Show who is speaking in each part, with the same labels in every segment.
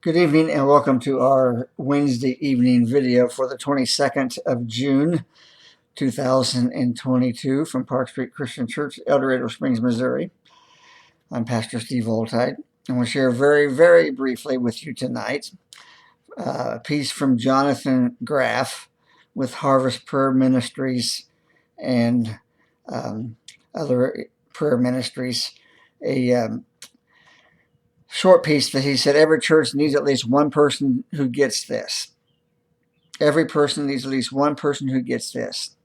Speaker 1: Good evening and welcome to our Wednesday evening video for the 22nd of June, 2022 from Park Street Christian Church, El Dorado Springs, Missouri. I'm Pastor Steve Voltide. I want to share very briefly with you tonight a piece from Jonathan Graff with Harvest Prayer Ministries and other prayer ministries. A short piece that he said every church needs at least one person who gets this. Every person needs at least one person who gets this.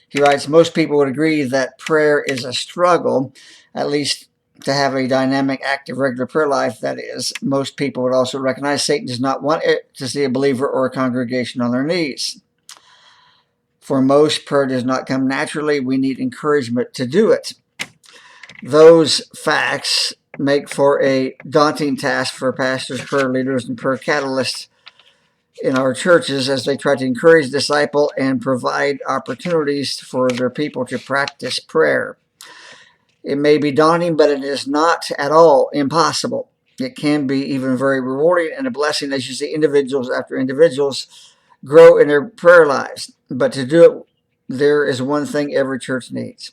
Speaker 1: He writes, most people would agree that prayer is a struggle, at least to have a dynamic, active, regular prayer life, that is. Most people would also recognize Satan does not want to see a believer or a congregation on their knees. For most, prayer does not come naturally. We need encouragement to do it. Those facts make for a daunting task for pastors, prayer leaders, and prayer catalysts in our churches as they try to encourage, disciple, and provide opportunities for their people to practice prayer. It may be daunting, but it is not at all impossible. It can be even very rewarding and a blessing as you see individuals after individuals grow in their prayer lives. But to do it, there is one thing every church needs.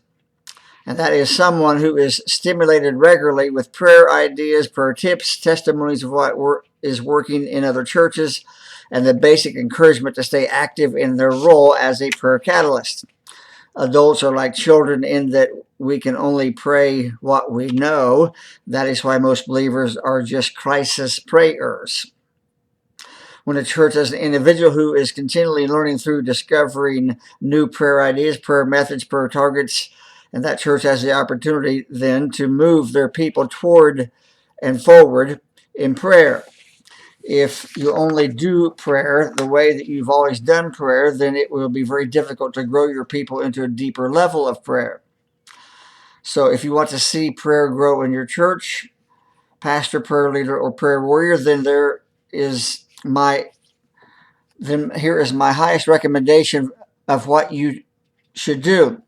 Speaker 1: And that is someone who is stimulated regularly with prayer ideas, prayer tips, testimonies of what is working in other churches, and the basic encouragement to stay active in their role as a prayer catalyst. Adults are like children in that we can only pray what we know. That is why most believers are just crisis prayers. When a church has an individual who is continually learning through discovering new prayer ideas, prayer methods, prayer targets, and that church has the opportunity then to move their people toward and forward in prayer. If you only do prayer the way that you've always done prayer, then it will be very difficult to grow your people into a deeper level of prayer. So if you want to see prayer grow in your church, pastor, prayer leader, or prayer warrior, then here is my highest recommendation of what you should do.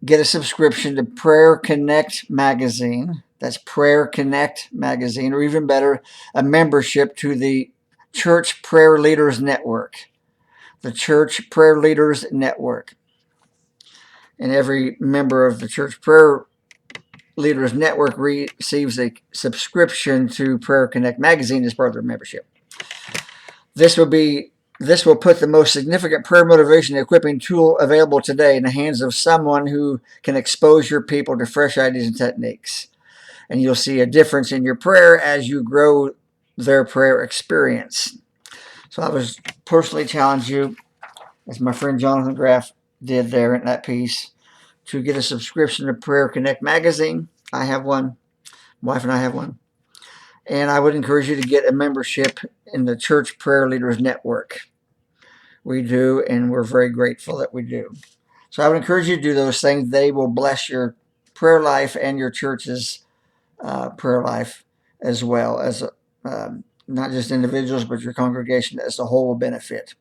Speaker 1: Get a subscription to Prayer Connect magazine. That's Prayer Connect magazine, or even better, a membership to the Church Prayer Leaders Network. The Church Prayer Leaders Network. And every member of the Church Prayer Leaders Network receives a subscription to Prayer Connect magazine as part of their membership. This will put the most significant prayer motivation and equipping tool available today in the hands of someone who can expose your people to fresh ideas and techniques. And you'll see a difference in your prayer as you grow their prayer experience. So I would personally challenge you, as my friend Jonathan Graff did there in that piece, to get a subscription to Prayer Connect magazine. I have one. My wife and I have one. And I would encourage you to get a membership in the Church Prayer Leaders Network. We do, and we're very grateful that we do. So I would encourage you to do those things. They will bless your prayer life and your church's prayer life, as well as not just individuals, but your congregation as a whole will benefit.